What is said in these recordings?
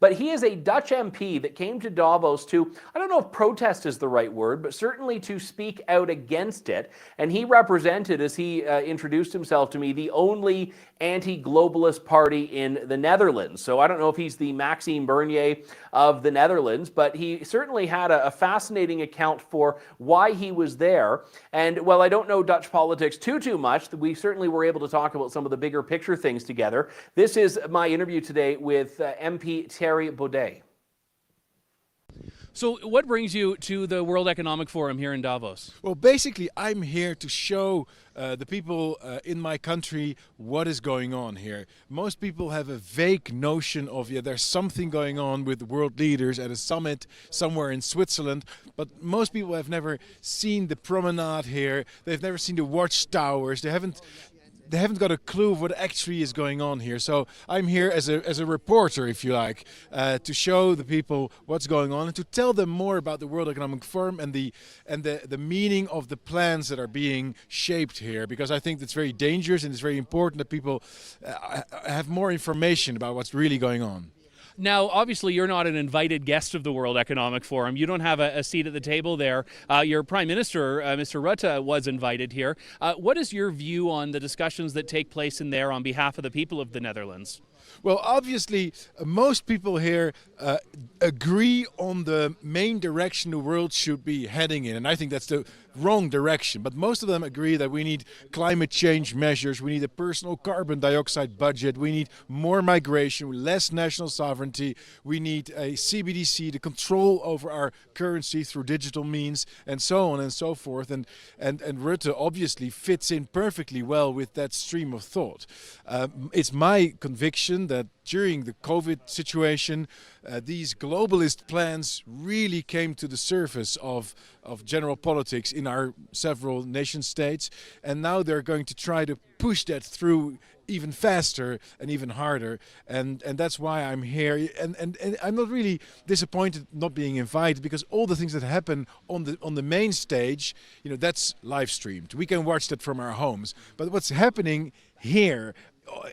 But he is a Dutch MP that came to Davos to, I don't know if protest is the right word, but certainly to speak out against it. And he represented, as he introduced himself to me, the only anti-globalist party in the Netherlands. So I don't know if he's the Maxime Bernier of the Netherlands, but he certainly had a fascinating account for why he was there. And while I don't know Dutch politics too much, we certainly were able to talk about some of the bigger picture things together. This is my interview today with MP Thierry Baudet. So what brings you to the World Economic Forum here in Davos? Well, basically, I'm here to show the people in my country what is going on here. Most people have a vague notion of, there's something going on with the world leaders at a summit somewhere in Switzerland, but most people have never seen the promenade here. They've never seen the watchtowers. They haven't got a clue of what actually is going on here. So I'm here as a reporter, if you like, to show the people what's going on and to tell them more about the World Economic Forum and the meaning of the plans that are being shaped here. Because I think it's very dangerous and it's very important that people have more information about what's really going on. Now, obviously, you're not an invited guest of the World Economic Forum. You don't have a seat at the table there. Your Prime Minister, Mr. Rutte, was invited here. What is your view on the discussions that take place in there on behalf of the people of the Netherlands? Well, obviously, most people here agree on the main direction the world should be heading in. And I think that's the wrong direction. But most of them agree that we need climate change measures. We need a personal carbon dioxide budget. We need more migration, less national sovereignty. We need a CBDC, the control over our currency through digital means, and so on and so forth. And Rutte obviously fits in perfectly well with that stream of thought. It's my conviction that during the COVID situation, these globalist plans really came to the surface of general politics in our several nation states, and now they're going to try to push that through even faster and even harder, and that's why I'm here. And I'm not really disappointed not being invited, because all the things that happen on the main stage, that's live streamed. We can watch that from our homes. But what's happening here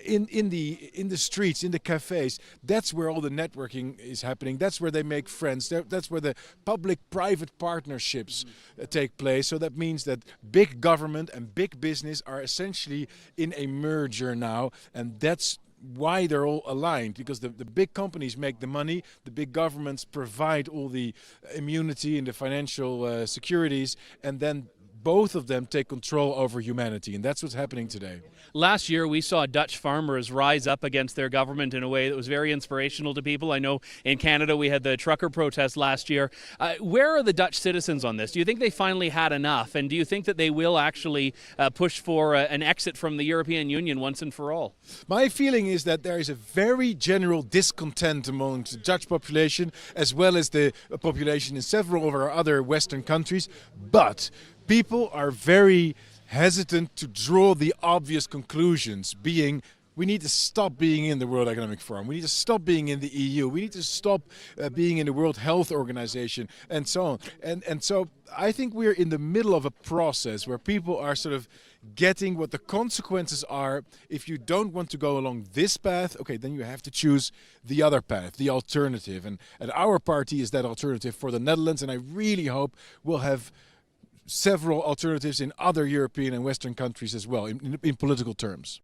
in the streets, in the cafes, that's where all the networking is happening. That's where they make friends. That's where the public-private partnerships take place. So that means that big government and big business are essentially in a merger now, and that's why they're all aligned, because the big companies make the money, the big governments provide all the immunity and the financial securities, and then both of them take control over humanity, and that's what's happening today. Last year, we saw Dutch farmers rise up against their government in a way that was very inspirational to people. I know in Canada we had the trucker protest last year. Where are the Dutch citizens on this? Do you think they finally had enough? And do you think that they will actually push for an exit from the European Union once and for all? My feeling is that there is a very general discontent among the Dutch population, as well as the population in several of our other Western countries. But people are very hesitant to draw the obvious conclusions, being we need to stop being in the World Economic Forum, we need to stop being in the EU, we need to stop being in the World Health Organization, and so on. And so I think we're in the middle of a process where people are sort of getting what the consequences are. If you don't want to go along this path, okay, then you have to choose the other path, the alternative. And our party is that alternative for the Netherlands, and I really hope we'll have several alternatives in other European and Western countries as well, in political terms.